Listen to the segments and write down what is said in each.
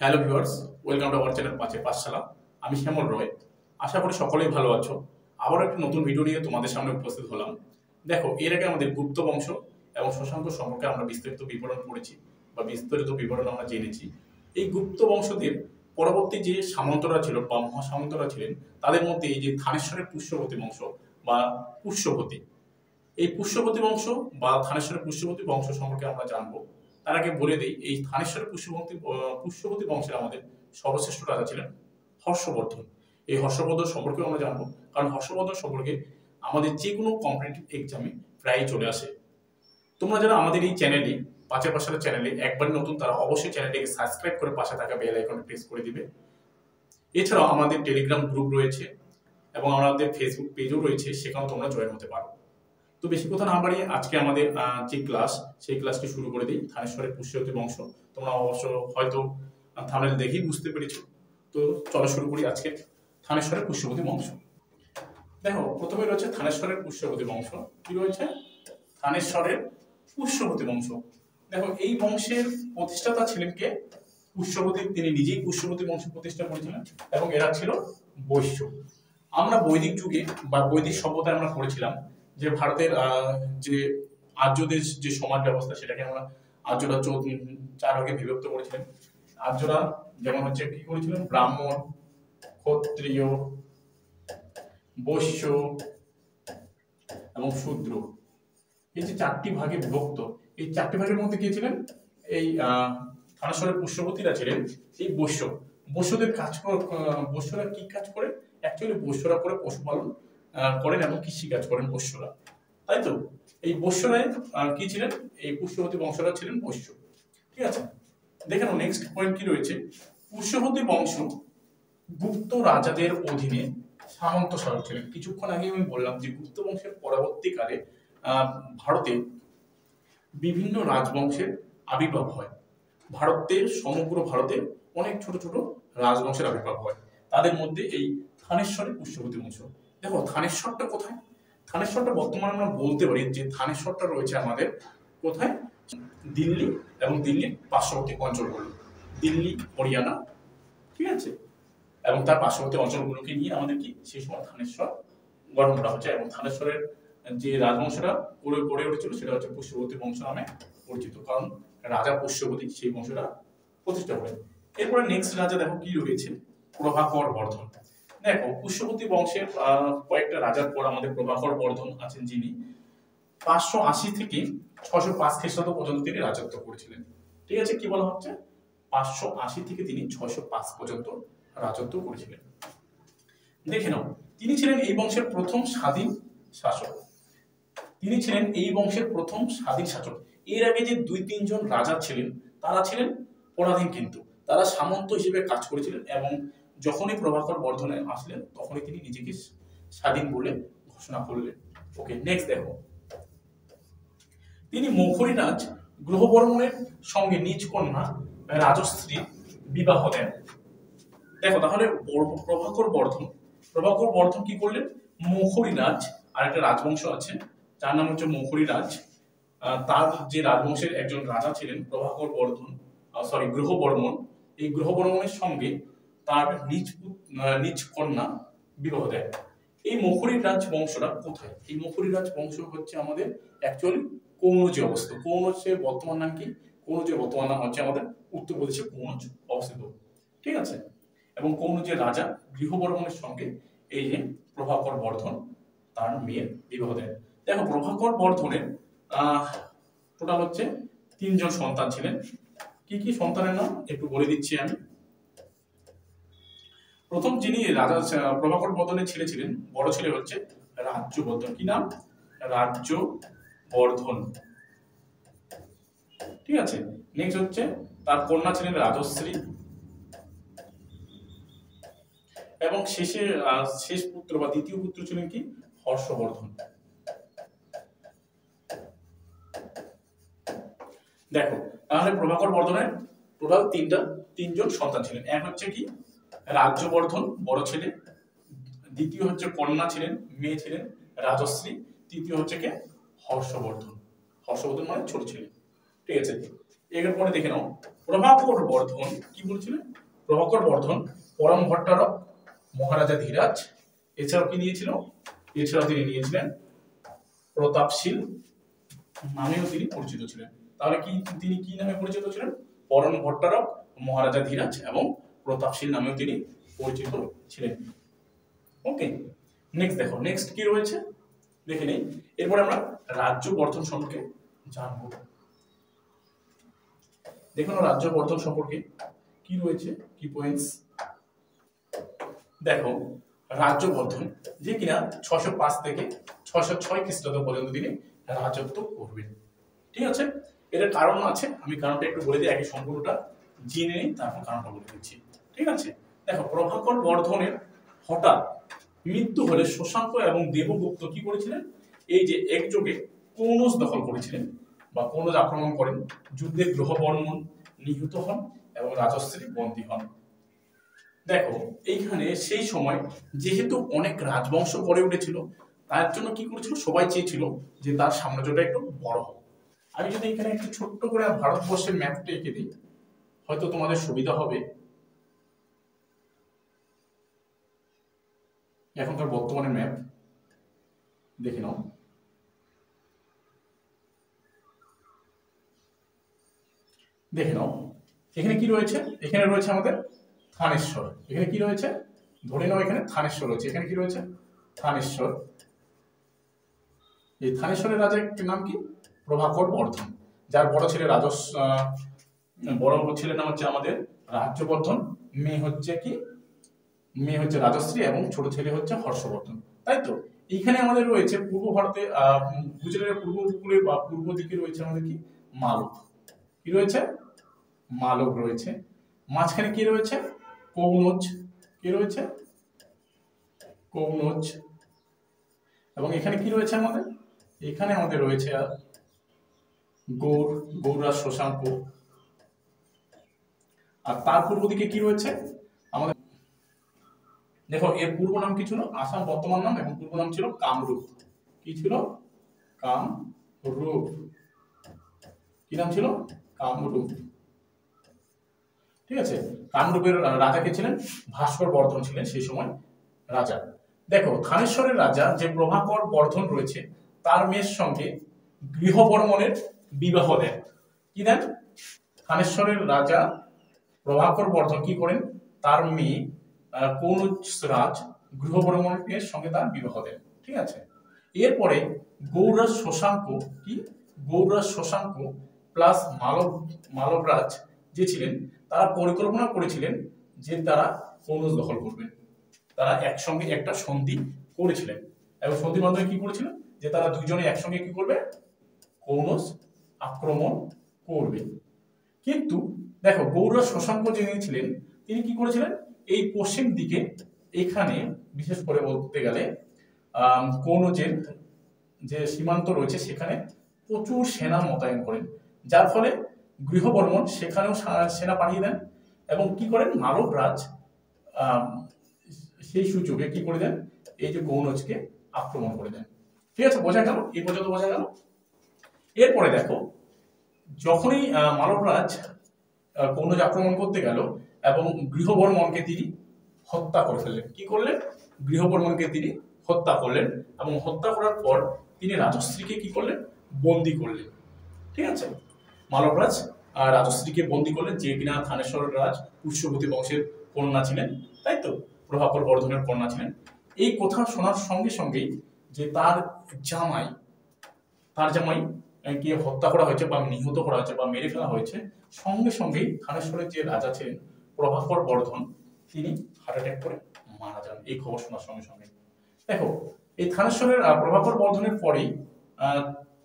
Hello viewers, welcome to our channel পাঁচের পাঠশালা। আমি শ্যামল রয়। আশা করি সকলেই ভালো আছো। আবারও একটি নতুন ভিডিও নিয়ে তোমাদের সামনে উপস্থিত হলাম। দেখো, এর আগে আমাদের গুপ্ত বংশ এবং শশাঙ্ক সম্পর্কে আমরা বিস্তারিত বিবরণ পড়েছি বা বিস্তারিত বিবরণ আমরা জেনেছি। এই গুপ্ত বংশদের পরবর্তী যে সামন্তরা ছিল বা মহাসামন্তরা ছিলেন, তাদের মধ্যে এই যে থানেশ্বরের পুষ্যবতী বংশ বা পুষ্যবতী, এই পুষ্যবতী বংশ বা থানেশ্বরের পুষ্যবতী বংশ সম্পর্কে আমরা জানবো। তার আগে বলে দিই, এই থানেশ্বরের পুষ্যবতী বংশের আমাদের সর্বশ্রেষ্ঠ রাজা ছিলেন হর্ষবর্ধন। এই হর্ষবর্ধন সম্পর্কে আমরা জানবো, কারণ হর্ষবর্ধন সম্পর্কে আমাদের যে কোনো কম্পিটিটিভ এক্সামে প্রায়ই চলে আসে। তোমরা যারা আমাদের এই চ্যানেলে পাঁচের পাশার চ্যানেলে একবার নতুন, তারা অবশ্যই চ্যানেলটিকে সাবস্ক্রাইব করে পাশে থাকা বেল আইকনটি প্রেস করে দিবে। এছাড়াও আমাদের টেলিগ্রাম গ্রুপ রয়েছে এবং আমাদের ফেসবুক পেজও রয়েছে, সেখানেও তোমরা জয়েন হতে পারো। তো বেশি কথা না বাড়িয়ে আজকে আমাদের যে ক্লাস, সেই ক্লাসটি শুরু করে দিই। থানেশ্বরের পুষ্যবতী বংশ তোমরা অবশ্য হয়তো থাম্বনেল দেখেই বুঝতে পেরেছো। তো চলো শুরু করি আজকে থানেশ্বরের পুষ্যবতী বংশ। দেখো, প্রথমে রয়েছে থানেশ্বরের পুষ্যবতী বংশ। কি রয়েছে? থানেশ্বরের পুষ্যবতী বংশ। দেখো, এই বংশের প্রতিষ্ঠাতা ছিলেন কে? পুষ্যবতী। তিনি নিজেই পুষ্যবতী বংশ প্রতিষ্ঠা করেছিলেন এবং এরা ছিল বৈশ্য। আমরা বৈদিক যুগে বা বৈদিক সভ্যতায় আমরা পড়েছিলাম যে ভারতের যে আর্যদের যে সমাজ ব্যবস্থা, সেটাকে আমরা আর্যরা চার ভাগে বিভক্ত করেছিলেন। আর্যরা যেমন হচ্ছে কি করেছিলেন? ব্রাহ্মণ, ক্ষত্রিয়, বৈশ্য এবং শূদ্র, এই যে চারটি ভাগে বিভক্ত। এই চারটি ভাগের মধ্যে কে ছিলেন? এই থানেশ্বরের পুষ্যবতীরা ছিলেন এই বৈশ্য। বৈশ্যদের বৈশ্যরা কি কাজ করে? অ্যাকচুয়ালি বৈশ্যরা করে পশুপালন করেন এবং কৃষি কাজ করেন বৈশ্যরা, তাই তো? এই বৈশ্যরাই কি ছিলেন? এই পুষ্যবতী বংশরা ছিলেন বৈশ্য। ঠিক আছে, দেখে নাও নেক্সট পয়েন্ট কি রয়েছে। পুষ্যবতী বংশ গুপ্ত রাজাদের অধীনে সামন্ত শাসক ছিলেন। কিছুক্ষণ আগে আমি বললাম যে গুপ্ত বংশের পরবর্তীকালে ভারতে বিভিন্ন রাজবংশের আবির্ভাব হয়। সমগ্র ভারতে অনেক ছোট ছোট রাজবংশের আবির্ভাব হয়। তাদের মধ্যে এই থানেশ্বরের পুষ্যবতী বংশ। দেখো, থানেশ্বরটা কোথায়? থানেশ্বরটা বর্তমানে আমরা বলতে পারি যে থানেশ্বরটা রয়েছে আমাদের কোথায়? দিল্লি এবং দিল্লির পার্শ্ববর্তী অঞ্চলগুলো, দিল্লি, হরিয়ানা, ঠিক আছে, এবং তার পার্শ্ববর্তী অঞ্চলগুলোকে নিয়ে আমাদের কি সেই সময় থানেশ্বর গঠন করা হচ্ছে। এবং থানেশ্বরের যে রাজবংশটা গড়ে উঠেছিল সেটা হচ্ছে পুষ্যবতী বংশ নামে পরিচিত, কারণ রাজা পুষ্যবতী সেই বংশটা প্রতিষ্ঠা করেন। এরপরে নেক্সট রাজা দেখো কি রয়েছে? প্রভাকর বর্ধন। দেখো, পুষ্যবতী বংশের কয়েকটা রাজার পর আমাদের প্রভাকর বর্ধন আছেন, যিনি 580 থেকে 605 খ্রিস্টাব্দ পর্যন্ত তিনি রাজত্ব করেছিলেন। ঠিক আছে, কি বলা হচ্ছে? 580 থেকে তিনি 605 পর্যন্ত রাজত্ব করেছিলেন। দেখে নাও, তিনি ছিলেন এই বংশের প্রথম স্বাধীন শাসক। তিনি ছিলেন এই বংশের প্রথম স্বাধীন শাসক। এর আগে যে 2-3 জন রাজা ছিলেন, তারা ছিলেন পরাধীন, কিন্তু তারা সামন্ত হিসেবে কাজ করেছিলেন। এবং যখনই প্রভাকর বর্ধনে আসলেন, তখনই তিনি নিজেকে স্বাধীন বলে ঘোষণা করলেন। ওকে, নেক্সট দেখো, তিনি মৌখরীরাজ গ্রহবর্মণের সঙ্গে নিজ কন্যা রাজশ্রী বিবাহ দেন। দেখো, তাহলে প্রভাকর বর্ধন কি করলেন? মৌখরীরাজ, আর একটা রাজবংশ আছে যার নাম হচ্ছে মৌখরীরাজ। তার যে রাজবংশের একজন রাজা ছিলেন গ্রহবর্মণ। এই গ্রহবর্মণের সঙ্গে তার নিজ কন্যা বিবাহ দেয়। এই মৌখরীরাজ বংশটা কোথায়? এই মৌখরীরাজ বংশ হচ্ছে আমাদের অ্যাকচুয়ালি কৌনজে অবস্থিত। কৌনজের বর্তমান নাম কি? কৌনজের বর্তমান নাম হচ্ছে আমাদের উত্তরপ্রদেশে কৌনজ অবস্থিত। ঠিক আছে, এবং কৌনজের রাজা গৃহবর্মণের সঙ্গে এই যে প্রভাকর বর্ধন তার মেয়ের বিবাহ দেন। দেখো, প্রভাকর বর্ধনের টোটাল হচ্ছে 3 জন সন্তান ছিলেন। কি কি সন্তানের নাম একটু বলে দিচ্ছি আমি। প্রথম যিনি রাজা প্রভাকর বর্ধনের ছেলে ছিলেন, বড় ছেলে হচ্ছে রাজ্যবর্ধন। কি নাম? রাজ্যবর্ধন। ঠিক আছে, নেক্সট হচ্ছে তার কন্যা ছিলেন রাজশ্রী, এবং শেষ পুত্র বা দ্বিতীয় পুত্র ছিলেন কি? হর্ষবর্ধন। দেখো, তাহলে প্রভাকর বর্ধনের টোটাল 3জন সন্তান ছিলেন। এক হচ্ছে কি? রাজ্যবর্ধন, বড় ছেলে। দ্বিতীয় হচ্ছে কন্যা ছিলেন, মেয়ে ছিলেন রাজশ্রী। তৃতীয় হচ্ছে কে? হর্ষবর্ধন। হর্ষবর্ধন মানে ছোট ছেলে। ঠিক আছে, এরপরে দেখে নাও প্রভাকর বর্ধন কি বলছিলেন, প্রভাকর বর্ধন পরম ভট্টারক, মহারাজা ধীরাজ, এছাড়াও কি নিয়েছিল, এছাড়াও তিনি নিয়েছিলেন প্রতাপশীল নামেও তিনি পরিচিত ছিলেন। তাহলে কি তিনি কি নামে পরিচিত ছিলেন, পরম ভট্টারক, মহারাজা ধীরাজ এবং প্রতাপশীল নামেও তিনি পরিচিত ছিলেন। ওকে, নেক্সট দেখো, নেক্সট কি রয়েছে দেখে নেই। এরপরে আমরা রাজ্য বর্ধন সম্পর্কে জানবো। দেখুন রাজ্য বর্ধন সম্পর্কে কি রয়েছে, কি পয়েন্টস। দেখো রাজ্য বর্ধন যে কিনা 605 থেকে 606 খ্রিস্টাব্দ পর্যন্ত তিনি রাজত্ব করবেন। ঠিক আছে, এটার কারণ আছে, আমি কারণটা একটু বলে দিই, আগে সম্পূর্ণটা জেনে নিই, তারপর কারণটা বলে দিচ্ছি। ঠিক আছে, দেখো প্রভাকর বর্ধনের হঠাৎ মৃত্যু হলে শশাঙ্ক এবং দেবগুপ্ত কি করেছিলেন, এই যে একযোগে কৌনস দখল করেছিলেন বা কৌনস আক্রমণ করেন, যুদ্ধে গ্রহবর্মণ নিহত হন এবং রাজশ্রী বন্দী হন। দেখো এইখানে সেই সময় যেহেতু অনেক রাজবংশ গড়ে উঠেছিল, তার জন্য কি করেছিল, সবাই চেয়েছিল যে তার সাম্রাজ্যটা একটু বড় হোক। আমি যদি এখানে একটু ছোট্ট করে ভারতবর্ষের ম্যাপটা এঁকে দিই, হয়তো তোমাদের সুবিধা হবে। এখনকার বর্তমানের ম্যাপ দেখে নাও। দেখে নাও এখানে কি রয়েছে, এখানে রয়েছে আমাদের থানেশ্বর, এখানে কি রয়েছে, ধরে নাও এখানে থানেশ্বর রয়েছে, এখানে কি রয়েছে, থানেশ্বর। এই থানেশ্বরের রাজার নাম কি, প্রভাকর বর্ধন, যার বড় ছেলে বড় ছেলের নাম হচ্ছে আমাদের রাজ্যবর্ধন, মেয়ে হচ্ছে কি, মেয়ে হচ্ছে রাজশ্রী এবং ছোট ছেলে হচ্ছে হর্ষবর্ধন। তাই তো এইখানে আমাদের রয়েছে পূর্ব ভারতে গুজরাটের পূর্ব উপকূলে বা পূর্ব দিকে রয়েছে আমাদের কি মালব, কি রয়েছে, মালব রয়েছে। মাঝখানে কি রয়েছে, কৌনজ, কি রয়েছে, কৌনজ। এবং এখানে কি রয়েছে আমাদের, এখানে আমাদের রয়েছে গৌড়ার শশাঙ্ক। আর তার পূর্ব দিকে কি রয়েছে আমাদের, দেখো এর পূর্ব নাম কি ছিল, আসাম বর্তমান নাম, এবং পূর্ব নাম ছিল কামরূপ। কি ছিল, কামরূপ, কি নাম ছিল, কামরূপ। ঠিক আছে, কামরূপের রাজা কে ছিলেন, ভাস্কর বর্ধন ছিলেন সেই সময় রাজা। দেখো থানেশ্বরের রাজা যে প্রভাকর বর্ধন রয়েছে, তার মেয়ের সঙ্গে গৃহবর্মণের বিবাহ দেন। কি দেন, থানেশ্বরের রাজা প্রভাকর বর্ধন কি করেন, তার মেয়ে কৌনজরাজ গৃহবর্মণের সঙ্গে তার বিবাহ দেন। ঠিক আছে, এরপরে গৌড়রাজ শশাঙ্ক, কি গৌড়রাজ শশাঙ্ক প্লাস মালবরাজ যে ছিলেন, তারা পরিকল্পনা করেছিলেন যে তারা কৌনজ দখল করবেন। তারা একসঙ্গে একটা সন্ধি করেছিলেন এবং সন্ধির মাধ্যমে কি করেছিলেন, যে তারা দুইজনে একসঙ্গে কি করবে, কৌনজ আক্রমণ করবে। কিন্তু দেখো গৌড়রাজ শশাঙ্ক যিনি ছিলেন, তিনি কি করেছিলেন, এই পশ্চিম দিকে এখানে বিশেষ করে বলতে গেলে কৌনজের যে সীমান্ত রয়েছে সেখানে প্রচুর সেনা মোতায়েন করেন, যার ফলে গৃহবর্মণ সেখানেও সেনা পাঠিয়ে দেন এবং কি করেন, মালবরাজ সেই সুযোগে কি করে দেন, এই যে কৌনজকে আক্রমণ করে দেন। ঠিক আছে, বোঝা গেল, এই পর্যন্ত বোঝা গেল। এরপরে দেখো যখনই মালবরাজ কৌনজ আক্রমণ করতে গেল এবং গৃহবর্মণকে তিনি হত্যা করে ফেললেন। কি করলেন, গৃহবর্মণকে তিনি হত্যা করলেন এবং হত্যা করার পর তিনি রাজশ্রীকে কি করলেন, বন্দী করলেন। ঠিক আছে, মালবরাজ রাজশ্রীকে বন্দী করলেন, যে কিনা থানেশ্বর রাজ পুষ্যবতী বংশের কন্যা ছিলেন, তাই তো প্রভাকর বর্ধনের কন্যা ছিলেন। এই কথা শোনার সঙ্গে সঙ্গেই যে তার জামাই কে হত্যা করা হয়েছে বা নিহত করা হয়েছে বা মেরে ফেলা হয়েছে, সঙ্গে সঙ্গেই থানেশ্বরের যে রাজা ছিলেন প্রভাকর বর্ধন, তিনি হার্ট অ্যাটাক করে মারা যান এই খবর শোনার সঙ্গে সঙ্গে। দেখো এই থানেশ্বরের প্রভাকর বর্ধনের পরেই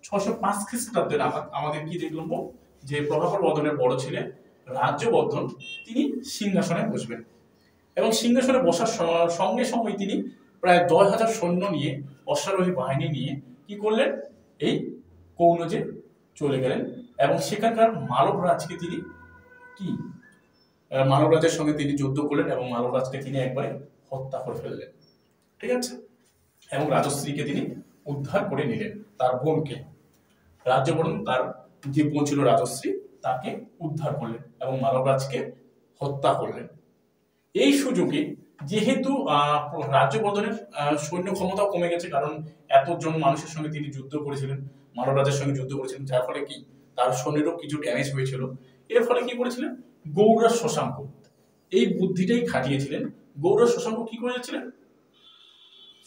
605 খ্রিস্টাব্দে আমাদের কি দেখলাম, যে প্রভাকর বর্ধনের বড় ছেলে রাজ্যবর্ধন তিনি সিংহাসনে বসবেন এবং সিংহাসনে বসার সঙ্গে সঙ্গে তিনি প্রায় 10,000 সৈন্য নিয়ে, অশ্বারোহী বাহিনী নিয়ে কি করলেন, এই কৌনজে চলে গেলেন এবং সেখানকার মালবরাজকে তিনি কি মালবরাজের সঙ্গে তিনি যুদ্ধ করলেন এবং মালবরাজকে তিনি একবারে হত্যা করে ফেললেন। ঠিক আছে, এবং রাজশ্রীকে তিনি উদ্ধার করে নিলেন, তার বোনকে। রাজ্যবর্ধন তার যে বোন ছিল রাজশ্রী, তাকে উদ্ধার করলেন এবং মানবরাজকে হত্যা করলেন। এই সুযোগে যেহেতু রাজ্যবর্ধনের সৈন্য ক্ষমতাও কমে গেছে, কারণ এতজন মানুষের সঙ্গে তিনি যুদ্ধ করেছিলেন, মানবরাজের সঙ্গে যুদ্ধ করেছিলেন, যার ফলে কি তার সৈন্যেরও কিছু ড্যামেজ হয়েছিল। এর ফলে কি করেছিলেন গৌড়ার শশাঙ্ক এই বুদ্ধিটাই খাটিয়েছিলেন। গৌড়ার শশাঙ্ক কি করেছিলেন,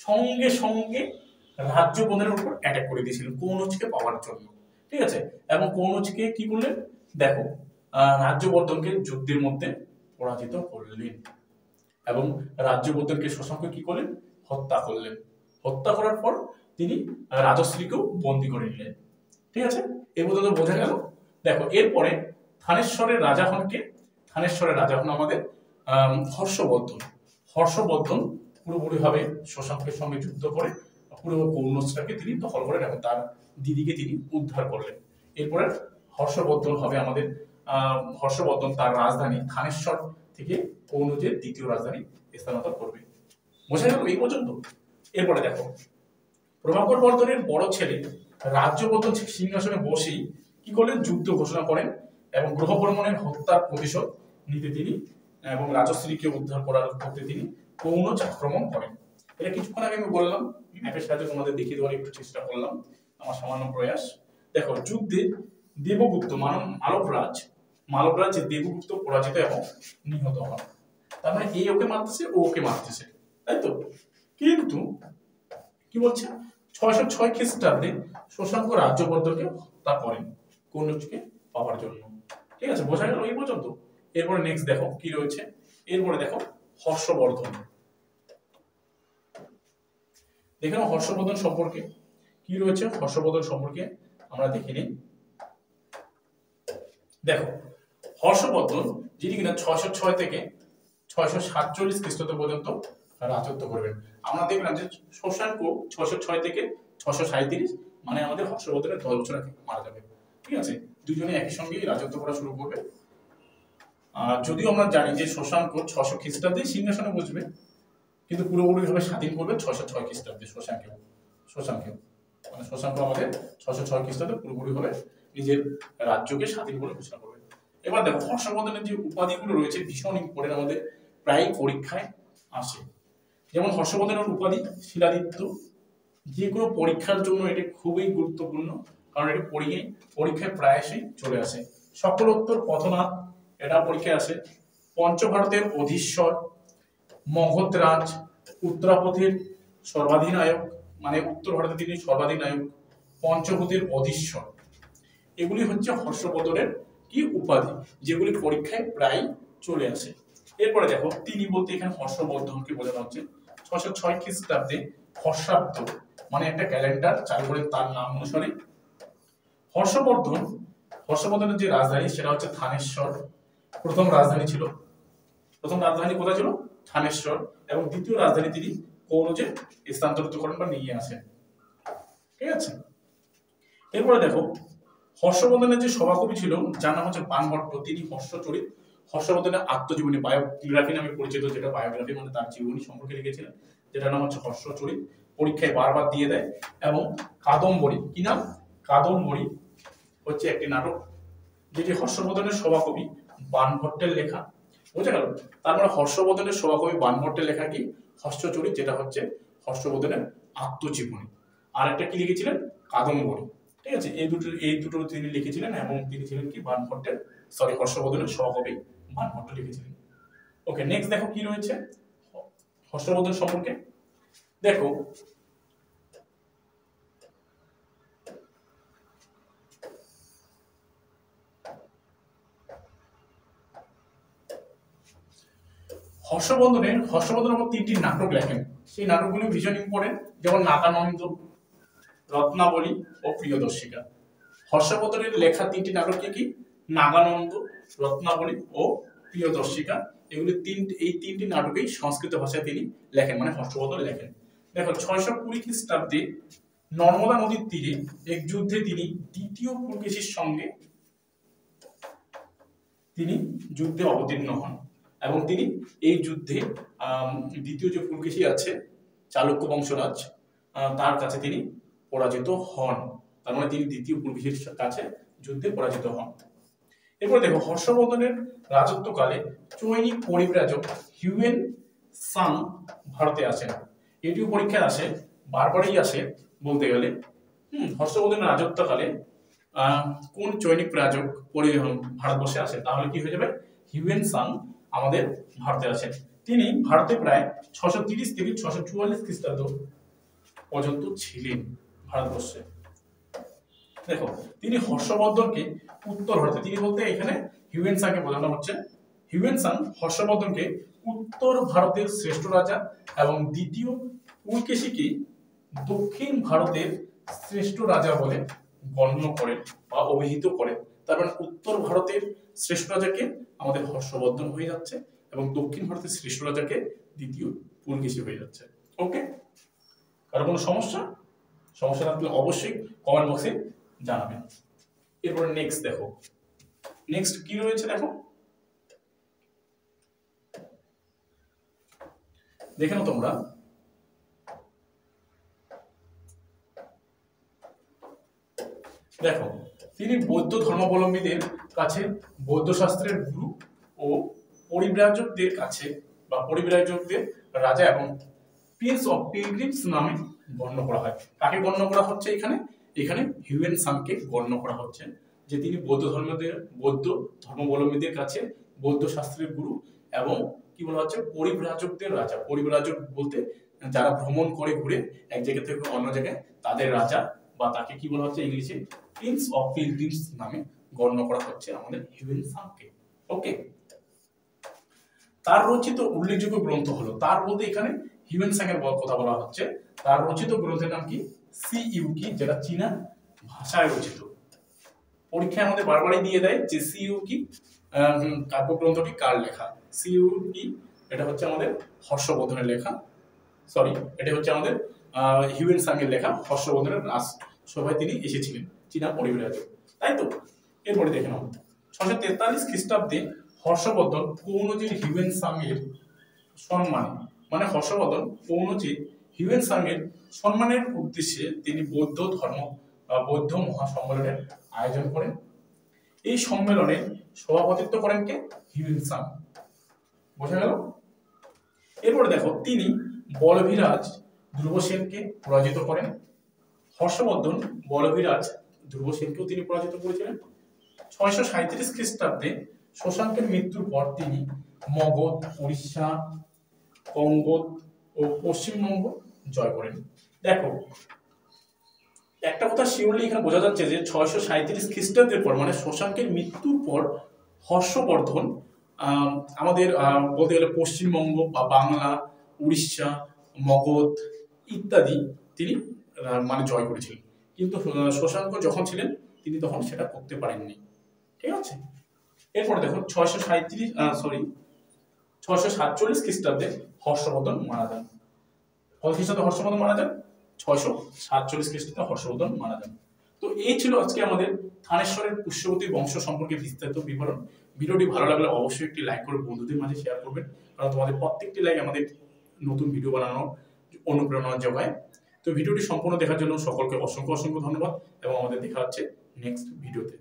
সঙ্গে সঙ্গে রাজ্যবর্ধনের উপর অ্যাটাক করে দিয়েছিলেন কনৌজকে পাওয়ার জন্য, ঠিক আছে। এবং কনৌজকে কি করলেন, দেখো রাজ্যবর্ধনকে যুদ্ধের মধ্যে পরাজিত করলেন এবং রাজ্যবর্ধনকে শশাঙ্ক কি করলেন, হত্যা করলেন। হত্যা করার পর তিনি রাজশ্রীকেও বন্দী করে নিলেন, ঠিক আছে। এই পর্যন্ত বোঝা গেল। দেখো এরপরে থানেশ্বরের রাজা হন কে, থানেশ্বরের রাজা হন আমাদের হর্ষবর্ধন। হর্ষবর্ধন পুরোপুরি ভাবে শশাঙ্কের সঙ্গে যুদ্ধ করে পুরো কনৌজটাকে তিনি দখল করেন এবং তার দিদিকে তিনি উদ্ধার করলেন। এরপরে হর্ষবর্ধন হবে আমাদের হর্ষবর্ধন তার রাজধানী থানেশ্বর থেকে কনৌজের দ্বিতীয় রাজধানী স্থানান্তর করবে। বোঝা গেল এই পর্যন্ত। এরপরে দেখো প্রভাকর বর্ধনের বড় ছেলে রাজ্যবর্ধন সিংহাসনে বসেই কি করলেন, যুদ্ধ ঘোষণা করেন এবং গ্রহবর্মণের হত্যার প্রতিশোধ নিতে তিনি এবং রাজশ্রীকে উদ্ধার করার করতে তিনি কনৌজ আক্রমণ করেন। এটা কিছুক্ষণ আগে আমি বললাম, ম্যাপের সাথে তোমাদের দেখিয়ে দেওয়ার একটু চেষ্টা করলাম, আমার সামান্য প্রয়াস। দেখো যুদ্ধে দেবগুপ্ত মালবরাজ দেবগুপ্ত পরাজিত এবং নিহত হন। তার মানে এই ওকে মারতেছে, ও ওকে মারতেছে, তাই তো। কিন্তু কি বলছে, 606 খ্রিস্টাব্দে শশাঙ্ক রাজ্যবর্ধনকে হত্যা করেন কনৌজকে পাওয়ার জন্য, ঠিক আছে। বোঝা গেল এই পর্যন্ত। এরপরে নেক্সট দেখো কি রয়েছে, এরপরে দেখো হর্ষবর্ধন। দেখে নাও হর্ষবর্ধন সম্পর্কে কি রয়েছে, হর্ষবর্ধন সম্পর্কে আমরা দেখে নিই। দেখো হর্ষবর্ধন যিনি কিনা 606 থেকে 647 খ্রিস্টাব্দ পর্যন্ত রাজত্ব করবেন। আমরা দেখলাম যে শশাঙ্ক 606 থেকে 637, মানে আমাদের হর্ষবর্ধনের 10 বছর আগে মারা যাবে, ঠিক আছে। দুজনে একই সঙ্গে রাজত্ব করা শুরু করবে। যদিও আমরা জানি যে শশাঙ্ক 600 খ্রিস্টাব্দে সিংহাসনে বসবে, কিন্তু পুরোপুরি ভাবে স্বাধীন করবে 606 খ্রিস্টাব্দে শশাঙ্ক মানে শশাঙ্ক আমাদের 606 খ্রিস্টাব্দে পুরোপুরি ভাবে নিজের রাজ্যকে স্বাধীন করে ঘোষণা করবে। এবার দেখো হর্ষবর্ধনের যে উপাধিগুলো রয়েছে ভীষণ ইম্পর্টেন্ট, আমাদের প্রায় পরীক্ষায় আসে। যেমন হর্ষবর্ধনের উপাধি শিলাদিত্য, যে কোনো পরীক্ষার জন্য এটি খুবই গুরুত্বপূর্ণ, কারণ এটি পরীক্ষায় প্রায়শই চলে আসে। সকলোত্তর পথনাথ, এটা পরীক্ষায় আসে। পঞ্চভারতের অধীশ্বর, মগধরাজ, উত্তরাপথের সর্বাধিনায়ক, মানে উত্তর ভারতে তিনি সর্বাধিনায়ক, পঞ্চভূতের অধীশ্বর, এগুলি হচ্ছে হর্ষবর্ধনের কি উপাধি, যেগুলি পরীক্ষায় প্রায় চলে আসে। এরপরে দেখো তিনি বলতে এখানে হর্ষবর্ধনকে বোঝানো হচ্ছে 606 খ্রিস্টাব্দে হর্ষাব্দ মানে একটা ক্যালেন্ডার চালু করেন তার নাম অনুসারে। হর্ষবর্ধনের যে রাজধানী সেটা হচ্ছে থানেশ্বর। প্রথম রাজধানী কোথায় ছিল, থানেশ্বর, এবং দ্বিতীয় রাজধানী তিনি কনৌজে স্থানান্তরিত করেন বা নিয়ে আসেন, ঠিক আছে। এরপরে দেখো হর্ষবর্ধনের যে সভাকবি ছিল যার নাম হচ্ছে বাণভট্ট, তিনি হর্ষবর্ধনের আত্মজীবনী বায়োগ্রাফি নামে পরিচিত, যেটা বায়োগ্রাফি মানে তার জীবনী সম্পর্কে লিখেছিলেন, যেটা নাম হচ্ছে হর্ষচরিত, পরীক্ষায় বারবার দিয়ে দেয়। এবং কাদম্বরী, কি নাম, কাদম্বরী হচ্ছে একটি নাটক যেটি হর্ষবর্ধনের সভাকবি বাণভট্টের লেখা। বুঝে গেল, তার মানে হর্ষবর্ধনের সভাকবি বাণভট্টের লেখা কি হর্ষচরিত, যেটা হচ্ছে হর্ষবর্ধনের আত্মজীবনী। আর একটা কি লিখেছিলেন, কাদম্বরী, ঠিক আছে। এই দুটো তিনি লিখেছিলেন এবং তিনি ছিলেন কি হর্ষবর্ধনের সহকবি বাণভট্ট লিখেছিলেন। ওকে, নেক্সট দেখো কি রয়েছে হর্ষবর্ধন সম্পর্কে। দেখো হর্ষবর্ধনের উপর 3টি নাটক লেখেন, সেই নাটকগুলো ভীষণ ইম্পর্টেন্ট, যেমন নাগানন্দ, রত্নাবলী ও প্রিয়দর্শিকা। হর্ষবর্ধনের লেখা 3টি নাটক কি, নাগানন্দ, রত্নাবলী ও প্রিয়দর্শিকা। এই তিনটি নাটকেই সংস্কৃত ভাষায় তিনি লেখেন, মানে হর্ষবর্ধন লেখেন। দেখো 620 খ্রিস্টাব্দে নর্মদা নদীর তীরে এক যুদ্ধে তিনি দ্বিতীয় পুলকেশীর সঙ্গে তিনি যুদ্ধে অবতীর্ণ হন এবং তিনি এই যুদ্ধে দ্বিতীয় যে পুলকেশী আছে চালুক্য বংশরাজ, তার কাছে তিনি পরাজিত হন। তার মানে তিনি দ্বিতীয় পুলকেশীর কাছে যুদ্ধে পরাজিত হন। এরপর দেখো হর্ষবর্ধনের রাজত্বকালে চৈনিক পরিব্রাজক হিউয়েন সাং ভারতে আসেন। এটিও পরীক্ষায় আসে, বারবারই আসে বলতে গেলে। হর্ষবর্ধনের রাজত্বকালে কোন চৈনিক রাজক ভারতবর্ষে আসে, তাহলে কি হয়ে যাবে, হিউয়েন সাং আমাদের ভারতে আসেন। তিনি ভারতে প্রায় 630 থেকে 644 খ্রিস্টাব্দ পর্যন্ত ছিলেন ভারতবর্ষে। দেখো তিনি হর্ষবর্ধনকে উত্তর ভারতে, তিনি বলতে এখানে হিউয়েন সাংকে বোঝানো হচ্ছে, হিউয়েন সাং হর্ষবর্ধনকে উত্তর ভারতের শ্রেষ্ঠ রাজা এবং দ্বিতীয় পুলকেশীকে দক্ষিণ ভারতের শ্রেষ্ঠ রাজা বলে গণ্য করেন বা অভিহিত করেন। তার মানে উত্তর ভারতের শ্রেষ্ঠ রাজাকে আমাদের হর্ষবর্ধন হয়ে যাচ্ছে এবং দক্ষিণ ভারতের শ্রেষ্ঠ রাজাকে দ্বিতীয় পুলকেশী হয়ে যাচ্ছে। ওকে, কারো কোনো সমস্যা থাকলে অবশ্যই কমেন্ট বক্সে জানাবেন। এরপরে নেক্সট দেখো, নেক্সট কি রয়েছে দেখো, দেখে নাও তোমরা। দেখো তিনি বৌদ্ধ ধর্মাবলম্বীদের কাছে বৌদ্ধ শাস্ত্রের গুরু ও পরিব্রাজকদের কাছে বা পরিব্রাজকদের রাজা এবং প্রিন্স অফ পিলগ্রিমস নামে গণ্য করা হয়। কাকে গণ্য করা হচ্ছে এখানে, এখানে হিউয়েন সাংকে গণ্য করা হচ্ছে যে তিনি বৌদ্ধ ধর্মাবলম্বীদের কাছে বৌদ্ধ শাস্ত্রের গুরু এবং কি বলা হচ্ছে পরিব্রাজকদের রাজা। পরিব্রাজক বলতে যারা ভ্রমণ করে ঘুরে এক জায়গা থেকে অন্য জায়গায়, তাদের রাজা বা তাকে কি বলা হচ্ছে ইংলিশে প্রিন্স অফ পিলগ্রিমস নামে গণ্য করা হচ্ছে আমাদের হিউয়েন সাংকে। ওকে, তার রচিত উল্লেখযোগ্য গ্রন্থ হলো, তার বলতে এখানে হিউয়েন সাং এর কথা বলা হচ্ছে, তার রচিত গ্রন্থের নাম কি সি ইউকি, যেটা চীনা ভাষায় রচিত। পরীক্ষায় আমাদের বারবারই দিয়ে দেয় যে সি ইউকি কাব্যগ্রন্থটি কার লেখা। সি ইউকি এটা হচ্ছে আমাদের হর্ষবর্ধনের লেখা, সরি এটা হচ্ছে আমাদের হিউয়েন সাং এর লেখা। হর্ষবর্ধনের সভায় তিনি এসেছিলেন, চীনা পরিব্রাজক, তাই তো। এরপরে দেখে নাও 643 খ্রিস্টাব্দে হর্ষবর্ধন কৌনজির হিউয়েন সাং এর সম্মানে, মানে হর্ষবর্ধন কৌনজির হিউয়েন সাং এর সম্মানের উদ্দেশ্যে তিনি বৌদ্ধ মহাসম্মেলনের আয়োজন করেন। এই সম্মেলনে সভাপতিত্ব করেন কে, হিউয়েন সাং। বোঝা গেল। এরপরে দেখো তিনি বলভিরাজ ধ্রুবসেনকে পরাজিত করেন। হর্ষবর্ধন বলভিরাজ ধ্রুবসেনকেও তিনি পরাজিত করেছিলেন। 637 খ্রিস্টাব্দে শশাঙ্কের মৃত্যুর পর তিনি মগধ, উড়িষ্যা, কঙ্গোদ ও পশ্চিমবঙ্গ জয় করেন। দেখো একটা কথা শিওরলি এখানে বোঝা যাচ্ছে যে 637 খ্রিস্টাব্দের পর, মানে শশাঙ্কের মৃত্যুর পর হর্ষবর্ধন আমাদের বলতে গেলে পশ্চিমবঙ্গ বা বাংলা, উড়িষ্যা, মগধ ইত্যাদি তিনি মানে জয় করেছিলেন, কিন্তু শশাঙ্ক যখন ছিলেন তিনি তখন সেটা করতে পারেননি। ঠিক আছে, এরপরে দেখো 647 খ্রিস্টাব্দে হর্ষবর্ধন মারা যান। কত খ্রিস্টাব্দে হর্ষবর্ধন মারা যান? 647 খ্রিস্টাব্দে হর্ষবর্ধন মারা যান। তো এই ছিল আজকে আমাদের থানেশ্বরের পুষ্যবতী বংশ সম্পর্কে বিস্তারিত বিবরণ। ভিডিওটি ভালো লাগলে অবশ্যই একটি লাইক করে বন্ধুদের মাঝে শেয়ার করবেন, কারণ তোমাদের প্রত্যেকটি লাইক আমাদের নতুন ভিডিও বানানোর অনুপ্রেরণা যোগায়। তো ভিডিওটি সম্পূর্ণ দেখার জন্য সকলকে অসংখ্য ধন্যবাদ এবং আমাদের দেখা হচ্ছে নেক্সট ভিডিওতে।